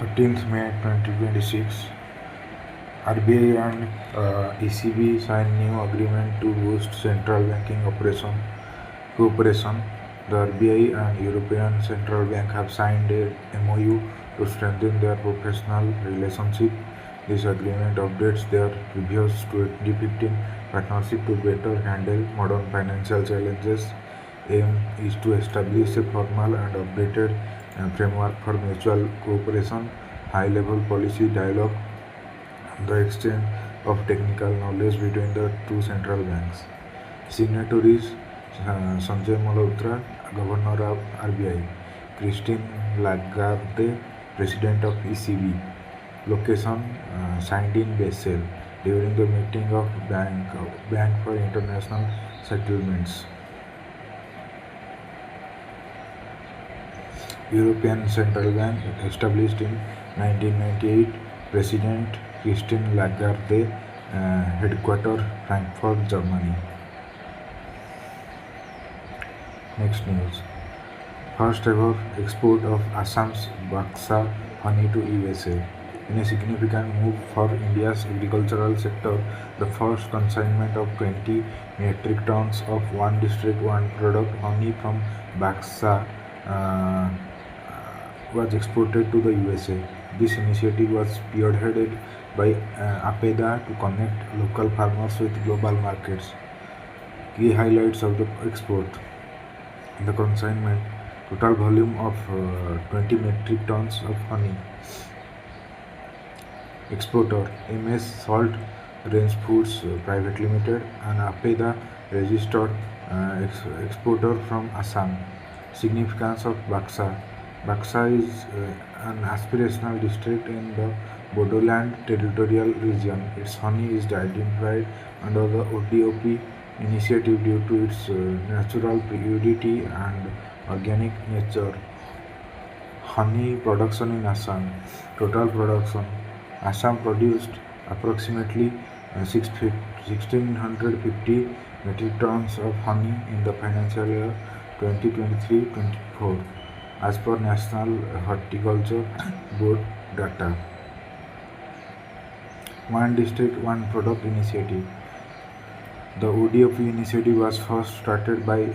13th May 2026, RBI and ECB signed new agreement to boost central banking cooperation. The RBI and European Central Bank have signed a MOU to strengthen their professional relationship. This agreement updates their previous 2015 partnership to better handle modern financial challenges. Aim is to establish a formal and updated framework for mutual cooperation, high-level policy dialogue, and the exchange of technical knowledge between the two central banks. Signatories Sanjay Malhotra, Governor of RBI; Christine Lagarde, President of ECB. Location signed in Basel during the meeting of Bank for International Settlements. European Central Bank, established in 1998, President Christine Lagarde, headquarters Frankfurt, Germany. Next news. First ever export of Assam's Baksa honey to USA. In a significant move for India's agricultural sector, the first consignment of 20 metric tons of one district, one product honey from Baksa was exported to the USA. This initiative was spearheaded by APEDA to connect local farmers with global markets. Key highlights of the export. The consignment: total volume of 20 metric tons of honey. Exporter: MS Salt Range Foods Private Limited, an APEDA registered exporter from Assam. Significance of Baksa. Baksa is an aspirational district in the Bodoland territorial region. Its honey is identified under the ODOP initiative due to its natural purity and organic nature. Honey production in Assam. Total production: Assam produced approximately 1650 metric tons of honey in the financial year 2023-24, as per National Horticulture Board data. One District, One Product initiative. The ODOP initiative was first started by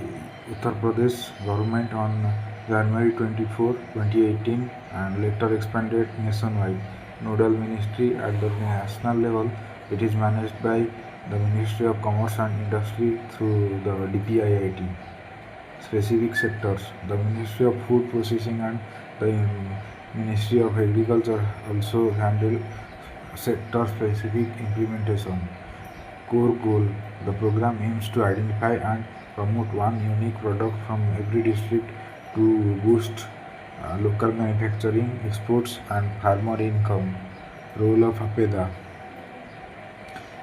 Uttar Pradesh government on January 24, 2018, and later expanded nationwide. Nodal ministry at the national level, it is managed by the Ministry of Commerce and Industry through the DPIIT. Specific sectors: the Ministry of Food Processing and the Ministry of Agriculture also handle sector-specific implementation. Core goal: the program aims to identify and promote one unique product from every district to boost local manufacturing, exports, and farmer income. Role of APEDA: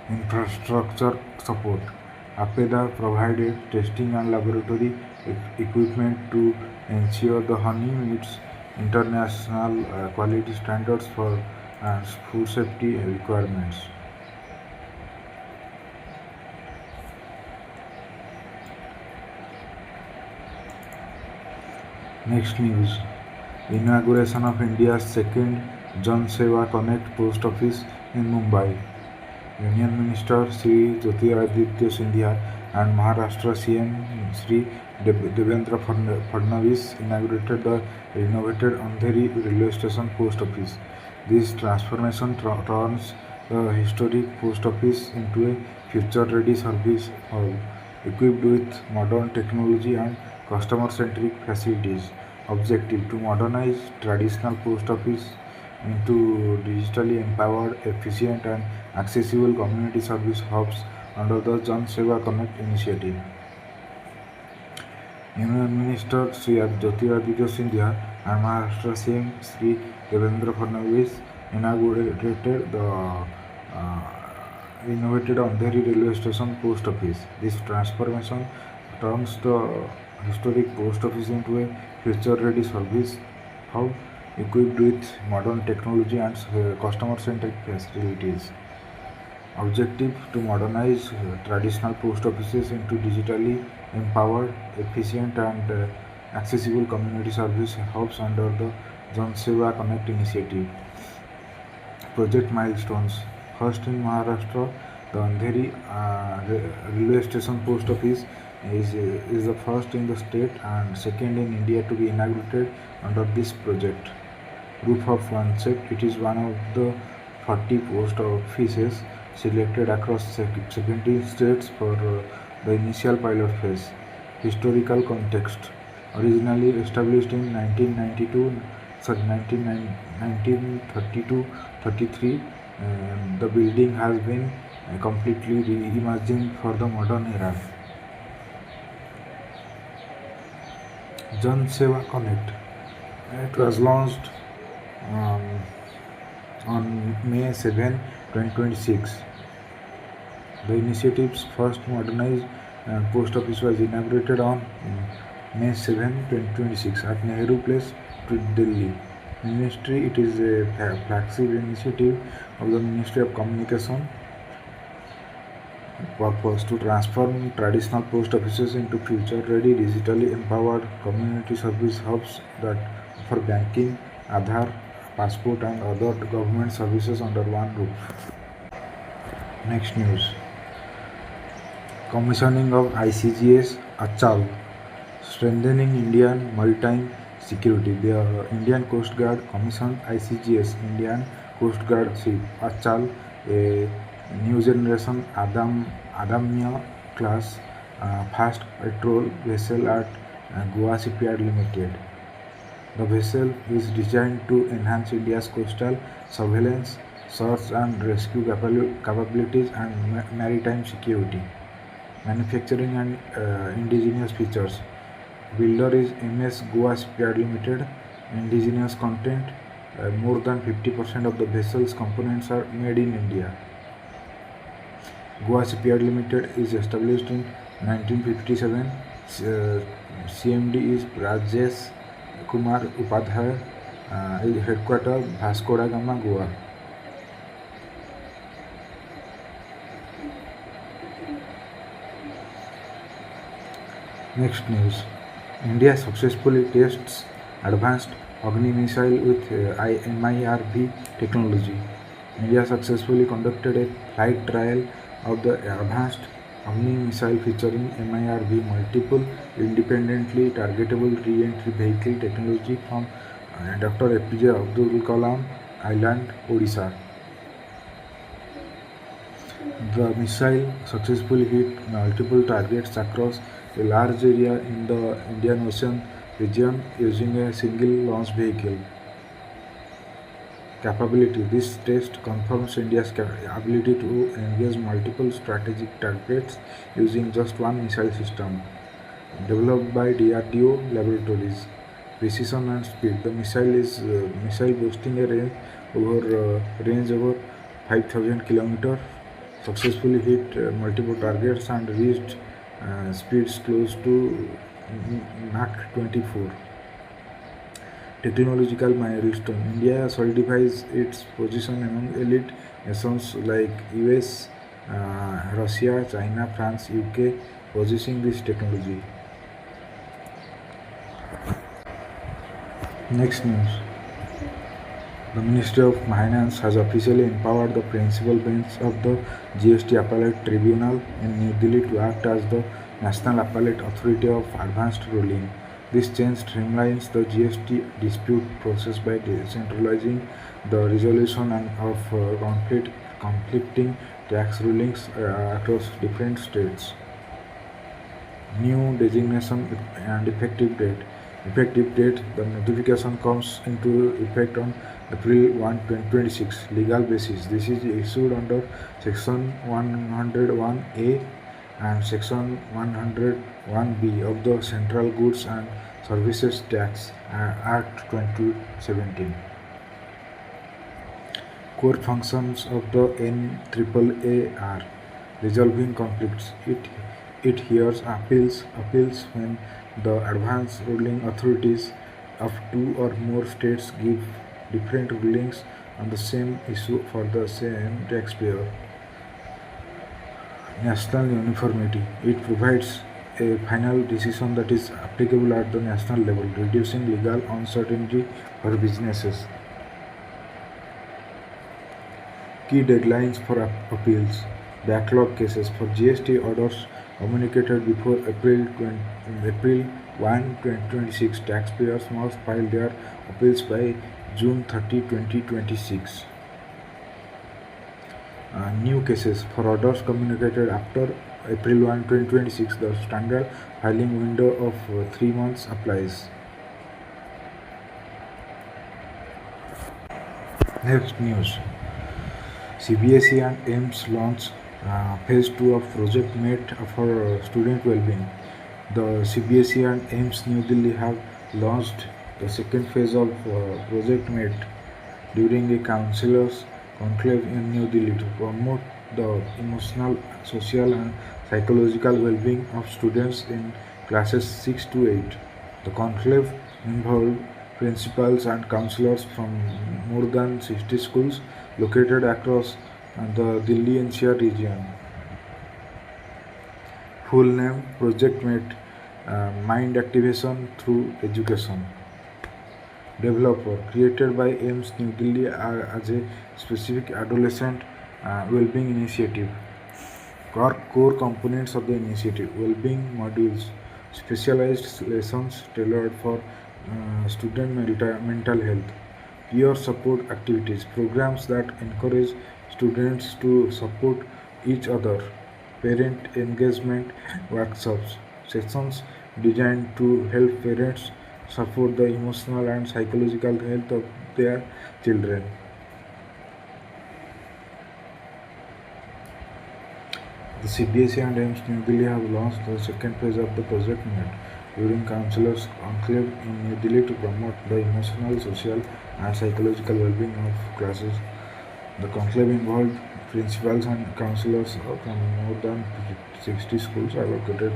infrastructure support. APEDA provided testing and laboratory equipment to ensure the honey meets international quality standards for food safety requirements. Next news. Inauguration of India's second Jan Seva Connect post office in Mumbai. Union Minister Shri Jyotiraditya Scindia and Maharashtra CM Shri Devendra Fadnavis inaugurated the renovated Andheri railway station post office. This transformation turns the historic post office into a future-ready service hub, equipped with modern technology and customer-centric facilities. Objective: to modernize traditional post office into digitally empowered, efficient, and accessible community service hubs under the Jan Seva Connect initiative. Union Minister Shri Jyotiraditya Scindia and Maharashtra CM Shri Devendra Fadnavis inaugurated the renovated Andheri railway station post office. This transformation turns the historic post office into a future-ready service hub, equipped with modern technology and customer-centric facilities. Objective: to modernize traditional post offices into digitally empowered, efficient, and accessible community service hubs under the Jan Seva Connect initiative. Project milestones. First in Maharashtra, the Andheri railway station post office is the first in the state and second in India to be inaugurated under this project. Proof of concept, it is one of the 40 post offices selected across 17 states for the initial pilot phase. Historical context, originally established in 1992, sorry 1932-33, the building has been completely reimagined for the modern era. Jan Seva Connect, it was launched um, on May 7, 2026. The initiative's first modernized post office was inaugurated on May 7, 2026 at Nehru Place, Delhi. Ministry, it is a flagship initiative of the Ministry of Communication purpose to transform traditional post offices into future-ready, digitally empowered community service hubs that offer banking, Aadhaar, passport and other government services under one roof. Next news. Commissioning of ICGS Achal, strengthening Indian maritime security. The Indian Coast Guard commissioned ICGS, Indian Coast Guard ship Achal, a new generation Adamya class fast patrol vessel at Goa Shipyard Limited. The vessel is designed to enhance India's coastal surveillance, search and rescue capabilities and maritime security. Manufacturing and indigenous features. Builder is MS Goa Shipyard Limited. Indigenous content. More than 50% of the vessel's components are made in India. Goa Shipyard Limited is established in 1957. CMD is Rajesh Kumar Upadhyay. Headquarters Vasco da Gama, Goa. Next news. India successfully tests advanced Agni missile with MIRV technology. India successfully conducted a flight trial of the advanced Agni missile featuring MIRV, multiple independently targetable re-entry vehicle technology from Dr. APJ Abdul Kalam Island, Odisha. The missile successfully hit multiple targets across a large area in the Indian Ocean region using a single launch vehicle. Capability. This test confirms India's ability to engage multiple strategic targets using just one missile system. Developed by DRDO laboratories. Precision and speed. The missile boasting a range over 5,000 km, successfully hit multiple targets and reached speeds close to Mach 24. Technological milestone. India solidifies its position among elite nations like US, Russia, China, France, UK, possessing this technology. Next news. The Ministry of Finance has officially empowered the principal bench of the GST Appellate Tribunal in New Delhi to act as the National Appellate Authority of Advanced Ruling. This change streamlines the GST dispute process by decentralizing the resolution of conflicting tax rulings across different states. New designation and effective date. Effective date, the notification comes into effect on April 1, 2026. Legal basis, this is issued under Section 101A and Section 101B of the Central Goods and Services Tax Act 2017. Core functions of the NAAA are resolving conflicts. It hears appeals when the advanced ruling authorities of two or more states give different rulings on the same issue for the same taxpayer. National uniformity. It provides a final decision that is applicable at the national level, reducing legal uncertainty for businesses. Key deadlines for appeals. Backlog cases for GST orders communicated before April 1, 2026. Taxpayers must file their appeals by June 30, 2026. New cases for orders communicated after April 1, 2026. The standard filing window of 3 months applies. Next news. CBSE and AIMS launch phase 2 of Project Mate for student well-being. The CBSE and AIMS New Delhi have launched the second phase of Project Mate during a councillors conclave in New Delhi to promote the emotional, social and psychological well-being of students in classes 6 to 8. The conclave involved principals and councillors from more than 60 schools located across the Delhi NCR region. Full name Project Mate, Mind Activation Through Education. Developer created by AIMS New Delhi as a specific adolescent well-being initiative. Core components of the initiative: well-being modules, specialized lessons tailored for student mental health, peer support activities, programs that encourage students to support each other, parent engagement workshops, sessions designed to help parents support the emotional and psychological health of their children. The CBSE and AIMS New Delhi have launched the second phase of the Project Mate during Councillors' Conclave in New Delhi to promote the emotional, social and psychological well-being of classes. The conclave involved principals and councillors from more than 60 schools are located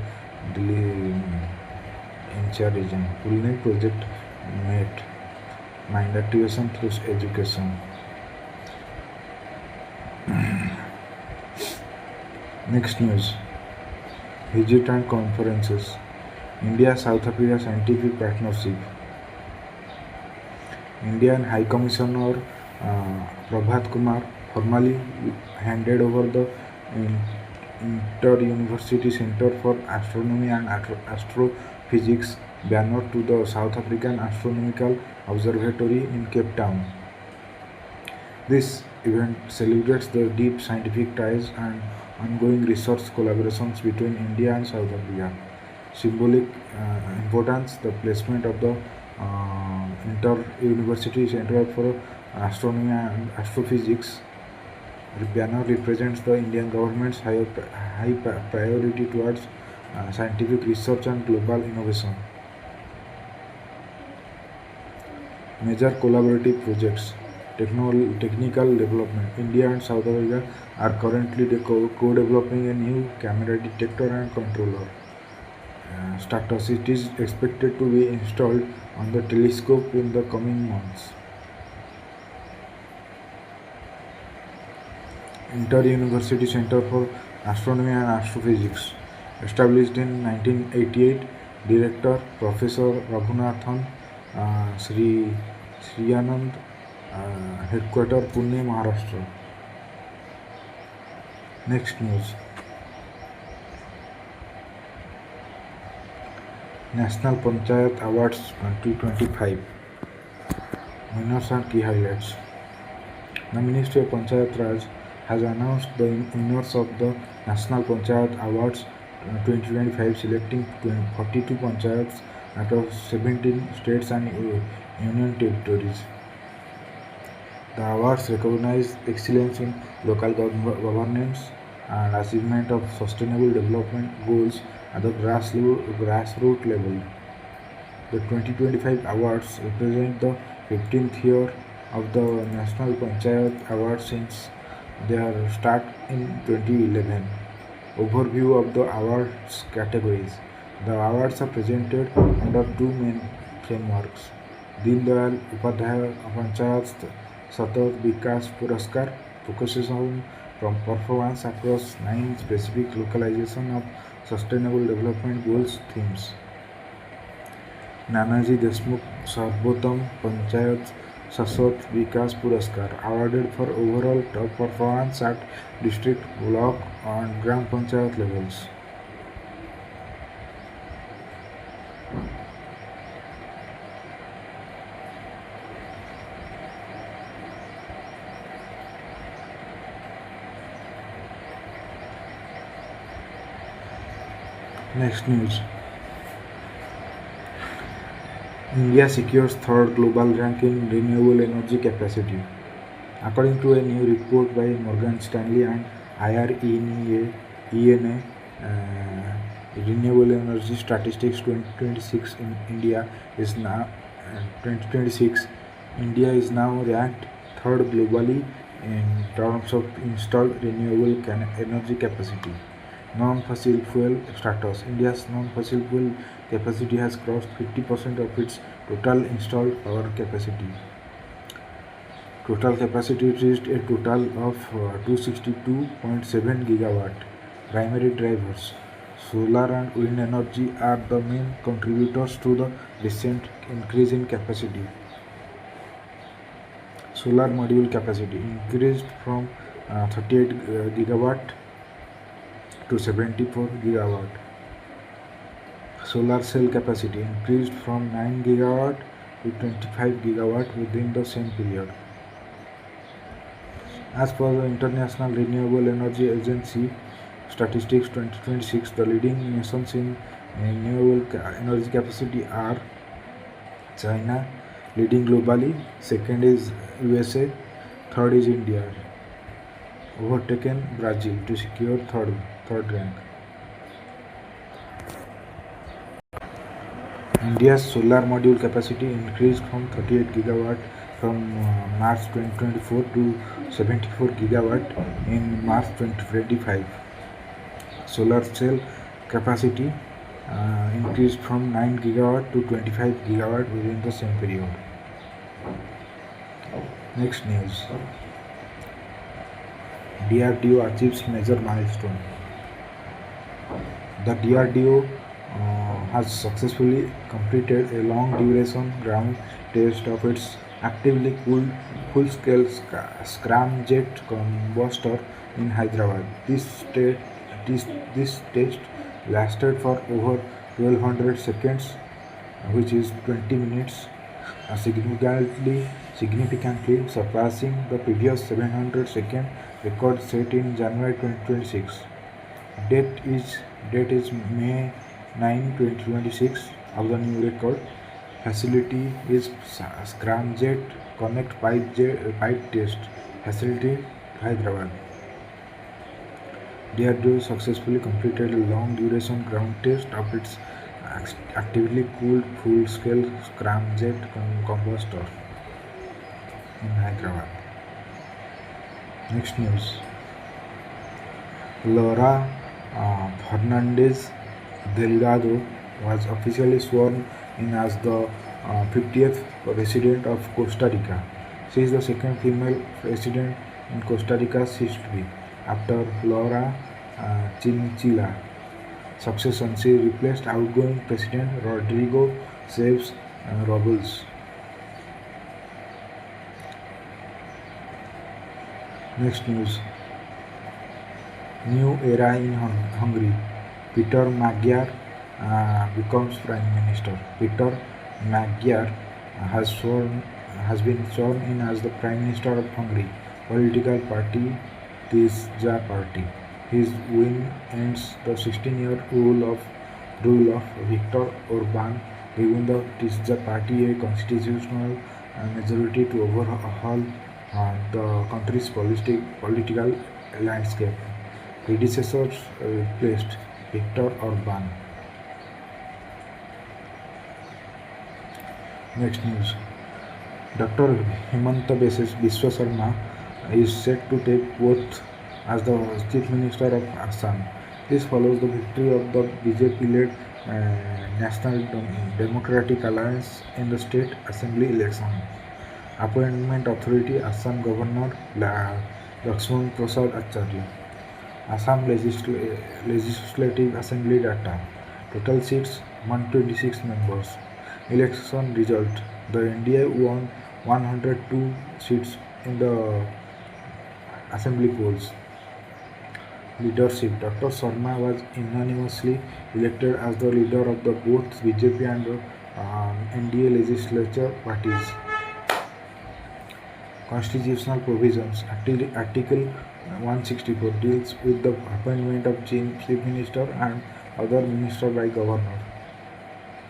in Delhi NCR region. Full name Project Mate, Mind Activation Through Education. Next news. Visit and conferences. India-South Africa Scientific Partnership. Indian High Commissioner Prabhat Kumar formally handed over the Inter-University Center for Astronomy and Astrophysics banner to the South African Astronomical Observatory in Cape Town. This event celebrates the deep scientific ties and ongoing research collaborations between India and South Africa. Symbolic importance: the placement of the Inter-University Center for Astronomy and Astrophysics banner represents the Indian government's high priority towards scientific research and global innovation. Major collaborative projects. Technical development. India and South Africa are currently co-developing a new camera detector and controller. Status: it is expected to be installed on the telescope in the coming months. Inter-University Center for Astronomy and Astrophysics. Established in 1988, Director Professor Raghunathan Sriyanand, Headquarter Pune, Maharashtra. Next news. National Panchayat Awards 2025. Winners and key highlights. The Ministry of Panchayat Raj has announced the winners of the National Panchayat Awards 2025, selecting 42 panchayats across 17 states and union territories. The awards recognize excellence in local governance and achievement of sustainable development goals at the grassroots level. The 2025 awards represent the 15th year of the National Panchayat Awards since their start in 2011. Overview of the awards categories. The awards are presented under two main frameworks: Deen Dayal Upadhyaya Panchayat Satat Vikas Puraskar focuses on performance across 9 specific localization of Sustainable Development Goals themes. Nanaji Deshmukh Sarvottam Panchayat Shashwat Vikas Puraskar awarded for overall top performance at district, block and Gram Panchayat levels. Next news. India secures third global rank in renewable energy capacity. According to a new report by Morgan Stanley and IRENA, Renewable Energy Statistics 2026 in India is now 2026. India is now ranked third globally in terms of installed renewable energy capacity. Non-fossil fuel status. India's non-fossil fuel capacity has crossed 50% of its total installed power capacity. Total capacity reached a total of 262.7 gigawatt. Primary drivers. Solar and wind energy are the main contributors to the recent increase in capacity. Solar module capacity increased from 38 gigawatt to 74 gigawatt. Solar cell capacity increased from 9 gigawatt to 25 gigawatt within the same period. As per the International Renewable Energy Agency Statistics 2026, the leading nations in renewable energy capacity are China, leading globally, second is USA, third is India, overtaken Brazil to secure third rank. India's solar module capacity increased from 38 gigawatt from March 2024 to 74 gigawatt in March 2025. Solar cell capacity increased from 9 gigawatt to 25 gigawatt within the same period. Next news. DRDO achieves major milestone. The DRDO has successfully completed a long-duration ground test of its actively cooled full-scale scramjet combustor in Hyderabad. This test lasted for over 1200 seconds, which is 20 minutes, significantly surpassing the previous 700-second record set in January 2026. Date is May 9, 2026 of the new record. Facility is Scramjet Connect Pipe Test Facility, Hyderabad. DRDO successfully completed a long-duration ground test of its actively cooled full-scale scramjet combustor in Hyderabad. Next news. Laura Fernandez Delgado was officially sworn in as the 50th President of Costa Rica. She is the second female president in Costa Rica's history after Laura Chinchilla. Succession. She replaced outgoing President Rodrigo Chaves Robles. Next news. New era in Hungary. Peter Magyar becomes Prime Minister. Peter Magyar has been sworn in as the Prime Minister of Hungary. Political party Tisza Party. His win ends the 16-year rule of Viktor Orban, giving the Tisza Party a constitutional majority to overhaul the country's political landscape. Predecessors replaced Viktor Orban. Next news. Dr. Himanta Biswa Sarma is set to take oath as the Chief Minister of Assam. This follows the victory of the BJP-led National Democratic Alliance in the State Assembly election. Appointment Authority Assam Governor Lakshman Prasad Acharya. Assam Legislative Assembly data. Total seats 126 members. Election result. The NDA won 102 seats in the assembly polls. Leadership. Dr. Sharma was unanimously elected as the leader of the both BJP and NDA legislature parties. Constitutional provisions. Article 164 deals with the appointment of Chief Minister and other minister by governor.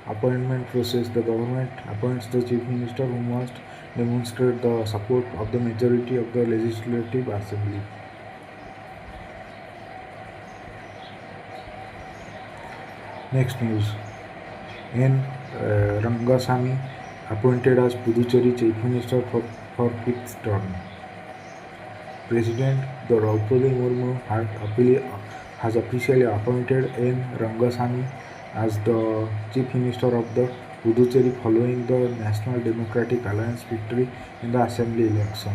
Appointment process. The government appoints the Chief Minister who must demonstrate the support of the majority of the Legislative Assembly. Next news. N. Rangasamy appointed as Puducherry Chief Minister for fifth term. President Draupadi Murmu has officially appointed N. Rangasamy as the Chief Minister of the Puducherry following the National Democratic Alliance victory in the Assembly election.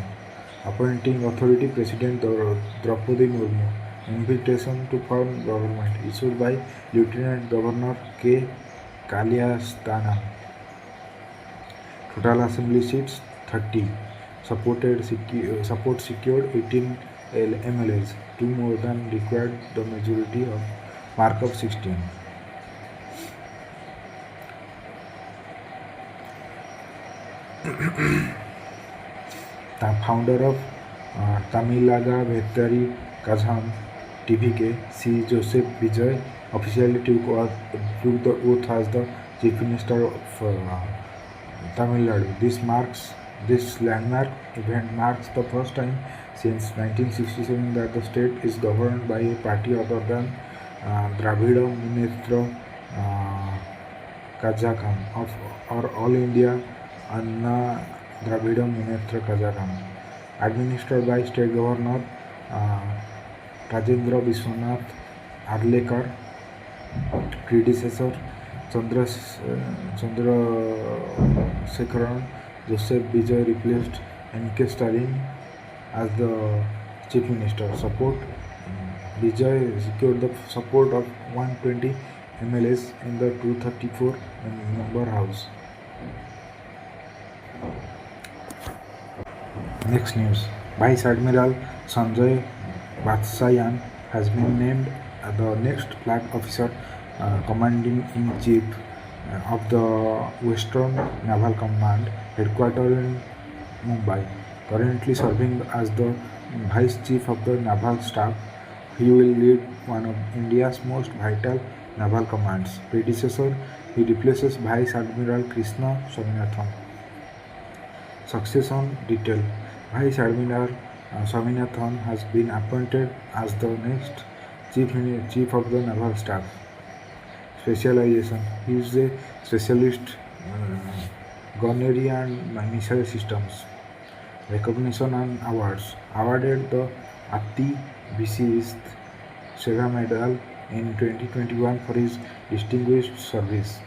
Appointing authority President Draupadi Murmu. Invitation to form government issued by Lieutenant Governor K. Kaliastanam. Total assembly seats 30. Support secured 18 MLAs, 2 more than required the majority of mark of 16. The founder of Tamilaga Bhettari Kazham TVK, C. Joseph Vijay, officially took the oath as the Chief Minister of Tamil Nadu. This landmark event marks the first time since 1967 that the state is governed by a party other than Dravida Munnetra Kazhagam or All India Anna Dravida Munnetra Kazhagam. Administered by State Governor Rajendra Vishwanath Arlekar. Predecessor Chandrasekaran Joseph Vijay replaced N.K. Stalin as the Chief Minister. Vijay secured the support of 120 MLAs in the 234 member house. Next news. Vice Admiral Sanjay Vatsyayan has been named the next flag officer commanding in chief of the Western Naval Command, headquartered in Mumbai. Currently serving as the Vice Chief of the Naval Staff, he will lead one of India's most vital naval commands. Predecessor, he replaces Vice Admiral Krishna Swaminathan. Succession detail. Vice Admiral Swaminathan has been appointed as the next Chief of the Naval Staff. Specialization. He is a specialist gunnery and missile systems. Recognition and awards. Awarded the Ati Visist Seva Medal in 2021 for his distinguished service.